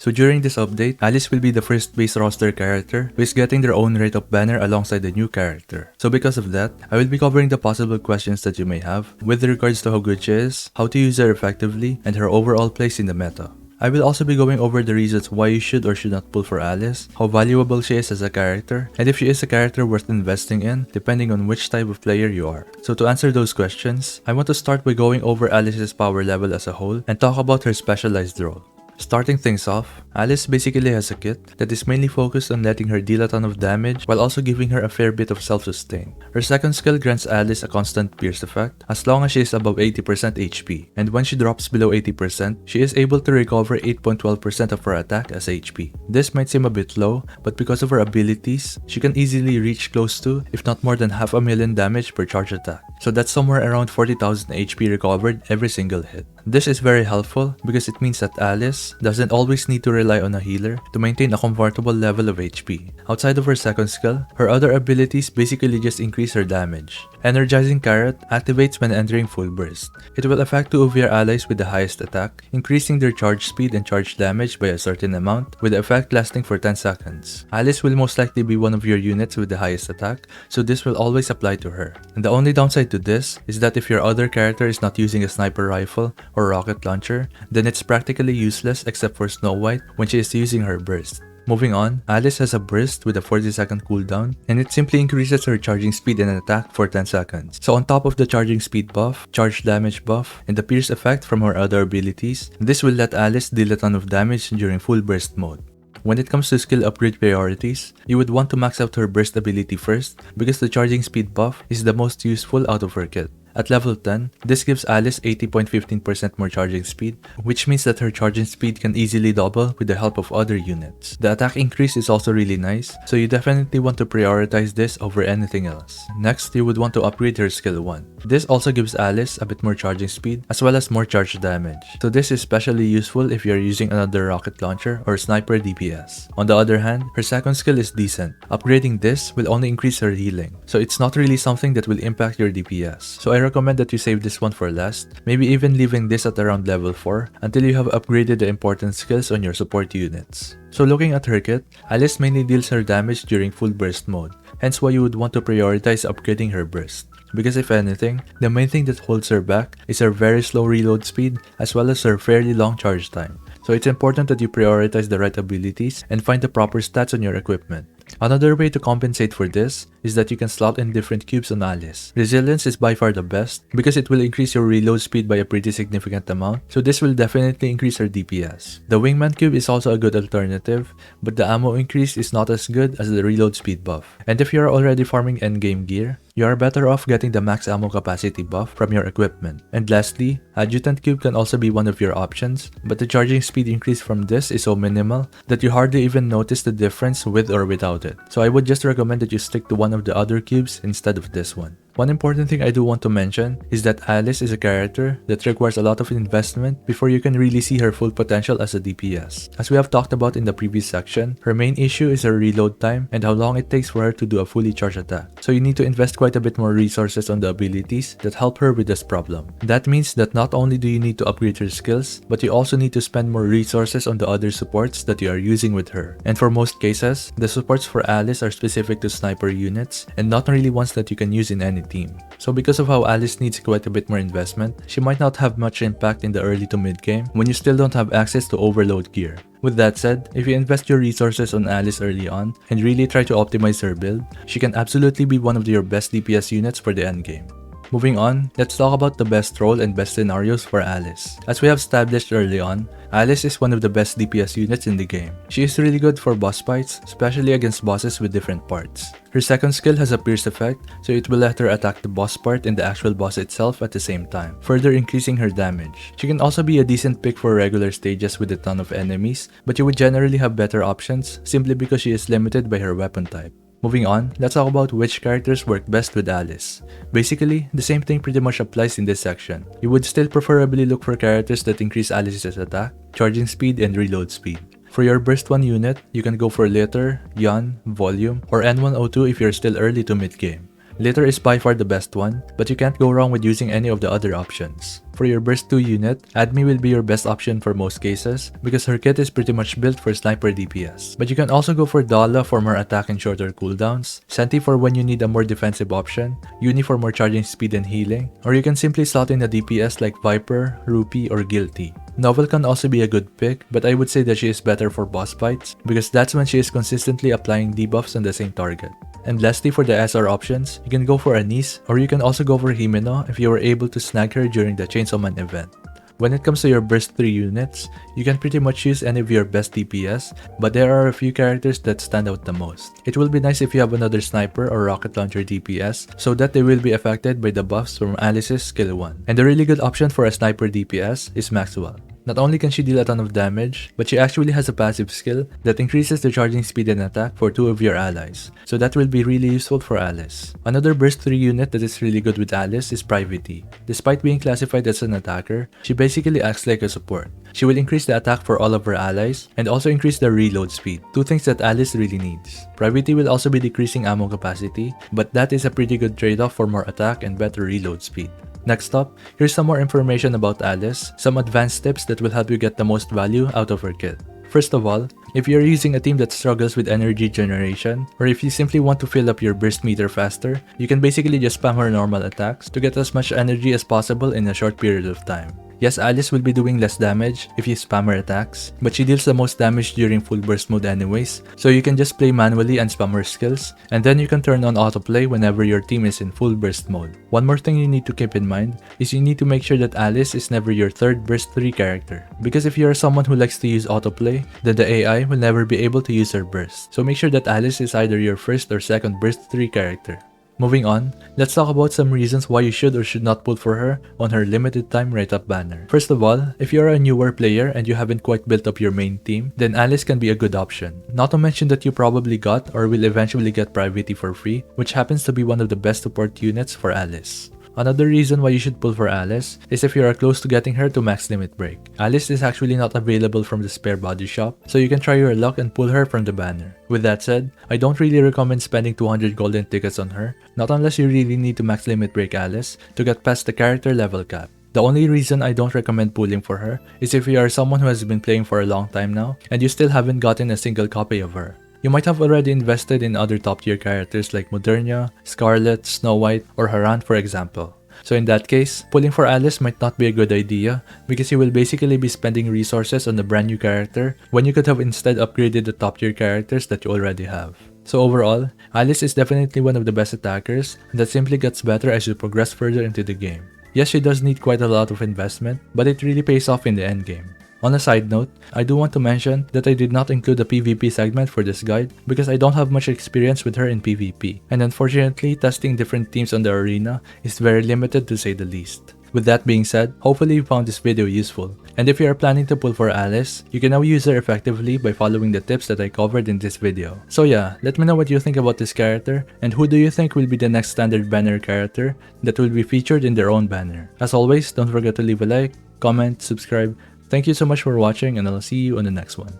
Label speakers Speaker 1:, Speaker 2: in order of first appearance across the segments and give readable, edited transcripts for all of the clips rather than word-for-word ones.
Speaker 1: So during this update, Alice will be the first base roster character who is getting their own rate of banner alongside the new character. So because of that, I will be covering the possible questions that you may have with regards to how good she is, how to use her effectively, and her overall place in the meta. I will also be going over the reasons why you should or should not pull for Alice, how valuable she is as a character, and if she is a character worth investing in, depending on which type of player you are. So to answer those questions, I want to start by going over Alice's power level as a whole and talk about her specialized role. Starting things off, Alice basically has a kit that is mainly focused on letting her deal a ton of damage while also giving her a fair bit of self-sustain. Her second skill grants Alice a constant pierce effect as long as she is above 80% HP, and when she drops below 80%, she is able to recover 8.12% of her attack as HP. This might seem a bit low, but because of her abilities, she can easily reach close to, if not more than 500,000 damage per charge attack. So that's somewhere around 40,000 HP recovered every single hit. This is very helpful because it means that Alice doesn't always need to rely on a healer to maintain a comfortable level of HP. Outside of her second skill, her other abilities basically just increase her damage. Energizing Carrot activates when entering full burst. It will affect two of your allies with the highest attack, increasing their charge speed and charge damage by a certain amount, with the effect lasting for 10 seconds. Alice will most likely be one of your units with the highest attack, so this will always apply to her. And the only downside to this is that if your other character is not using a sniper rifle or rocket launcher, then it's practically useless except for Snow White when she is using her burst. Moving on, Alice has a burst with a 40-second cooldown, and it simply increases her charging speed and attack for 10 seconds. So on top of the charging speed buff, charge damage buff, and the pierce effect from her other abilities, this will let Alice deal a ton of damage during full burst mode. When it comes to skill upgrade priorities, you would want to max out her burst ability first because the charging speed buff is the most useful out of her kit. At level 10, this gives Alice 80.15% more charging speed, which means that her charging speed can easily double with the help of other units. The attack increase is also really nice, so you definitely want to prioritize this over anything else. Next, you would want to upgrade her skill 1. This also gives Alice a bit more charging speed as well as more charge damage, so this is especially useful if you are using another rocket launcher or sniper DPS. On the other hand, her second skill is decent. Upgrading this will only increase her healing, so it's not really something that will impact your DPS. So I recommend that you save this one for last, maybe even leaving this at around level 4 until you have upgraded the important skills on your support units. So looking at her kit, Alice mainly deals her damage during full burst mode, hence why you would want to prioritize upgrading her burst. Because if anything, the main thing that holds her back is her very slow reload speed as well as her fairly long charge time. So it's important that you prioritize the right abilities and find the proper stats on your equipment. Another way to compensate for this is that you can slot in different cubes on Alice. Resilience is by far the best because it will increase your reload speed by a pretty significant amount, so this will definitely increase her DPS. The Wingman cube is also a good alternative, but the ammo increase is not as good as the reload speed buff. And if you are already farming endgame gear, you are better off getting the max ammo capacity buff from your equipment. And lastly, Adjutant Cube can also be one of your options, but the charging speed increase from this is so minimal that you hardly even notice the difference with or without it. So I would just recommend that you stick to one of the other cubes instead of this one. One important thing I do want to mention is that Alice is a character that requires a lot of investment before you can really see her full potential as a DPS. As we have talked about in the previous section, her main issue is her reload time and how long it takes for her to do a fully charged attack. So you need to invest quite a bit more resources on the abilities that help her with this problem. That means that not only do you need to upgrade her skills, but you also need to spend more resources on the other supports that you are using with her. And for most cases, the supports for Alice are specific to sniper units and not really ones that you can use in any team. So because of how Alice needs quite a bit more investment, she might not have much impact in the early to mid game when you still don't have access to overload gear. With that said, if you invest your resources on Alice early on and really try to optimize her build, she can absolutely be one of your best DPS units for the endgame. Moving on, let's talk about the best role and best scenarios for Alice. As we have established early on, Alice is one of the best DPS units in the game. She is really good for boss fights, especially against bosses with different parts. Her second skill has a pierce effect, so it will let her attack the boss part and the actual boss itself at the same time, further increasing her damage. She can also be a decent pick for regular stages with a ton of enemies, but you would generally have better options simply because she is limited by her weapon type. Moving on, let's talk about which characters work best with Alice. Basically, the same thing pretty much applies in this section. You would still preferably look for characters that increase Alice's attack, charging speed, and reload speed. For your burst 1 unit, you can go for Litter, Yon, Volume, or N102 if you're still early to mid game. Litter is by far the best one, but you can't go wrong with using any of the other options. For your burst 2 unit, Admi will be your best option for most cases because her kit is pretty much built for sniper DPS. But you can also go for Dala for more attack and shorter cooldowns, Senti for when you need a more defensive option, Uni for more charging speed and healing, or you can simply slot in a DPS like Viper, Rupee, or Guilty. Novel can also be a good pick, but I would say that she is better for boss fights because that's when she is consistently applying debuffs on the same target. And lastly, for the SR options, you can go for Anise, or you can also go for Himeno if you were able to snag her during the Chainsaw Man event. When it comes to your burst 3 units, you can pretty much use any of your best DPS, but there are a few characters that stand out the most. It will be nice if you have another sniper or rocket launcher DPS, so that they will be affected by the buffs from Alice's skill 1. And a really good option for a sniper DPS is Maxwell. Not only can she deal a ton of damage, but she actually has a passive skill that increases the charging speed and attack for 2 of your allies, so that will be really useful for Alice. Another burst 3 unit that is really good with Alice is Privity. Despite being classified as an attacker, she basically acts like a support. She will increase the attack for all of her allies and also increase the reload speed, 2 things that Alice really needs. Privity will also be decreasing ammo capacity, but that is a pretty good trade-off for more attack and better reload speed. Next up, here's some more information about Alice, some advanced tips that will help you get the most value out of her kit. First of all, if you're using a team that struggles with energy generation, or if you simply want to fill up your burst meter faster, you can basically just spam her normal attacks to get as much energy as possible in a short period of time. Yes, Alice will be doing less damage if you spam her attacks, but she deals the most damage during full burst mode anyways, so you can just play manually and spam her skills, and then you can turn on autoplay whenever your team is in full burst mode. One more thing you need to keep in mind is you need to make sure that Alice is never your third burst 3 character, because if you are someone who likes to use autoplay, then the AI will never be able to use her burst, so make sure that Alice is either your first or second burst 3 character. Moving on, let's talk about some reasons why you should or should not pull for her on her limited time write-up banner. First of all, if you are a newer player and you haven't quite built up your main team, then Alice can be a good option. Not to mention that you probably got or will eventually get Privity for free, which happens to be one of the best support units for Alice. Another reason why you should pull for Alice is if you are close to getting her to max limit break. Alice is actually not available from the spare body shop, so you can try your luck and pull her from the banner. With that said, I don't really recommend spending 200 golden tickets on her, not unless you really need to max limit break Alice to get past the character level cap. The only reason I don't recommend pulling for her is if you are someone who has been playing for a long time now and you still haven't gotten a single copy of her. You might have already invested in other top tier characters like Modernia, Scarlet, Snow White, or Haran for example. So in that case, pulling for Alice might not be a good idea because you will basically be spending resources on a brand new character when you could have instead upgraded the top tier characters that you already have. So overall, Alice is definitely one of the best attackers that simply gets better as you progress further into the game. Yes, she does need quite a lot of investment, but it really pays off in the end game. On a side note, I do want to mention that I did not include a PvP segment for this guide because I don't have much experience with her in PvP, and unfortunately testing different teams on the arena is very limited to say the least. With that being said, hopefully you found this video useful, and if you are planning to pull for Alice, you can now use her effectively by following the tips that I covered in this video. So yeah, let me know what you think about this character, and who do you think will be the next standard banner character that will be featured in their own banner. As always, don't forget to leave a like, comment, subscribe. Thank you so much for watching, and I'll see you on the next one.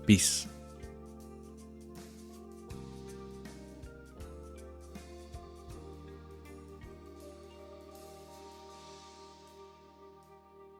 Speaker 1: Peace.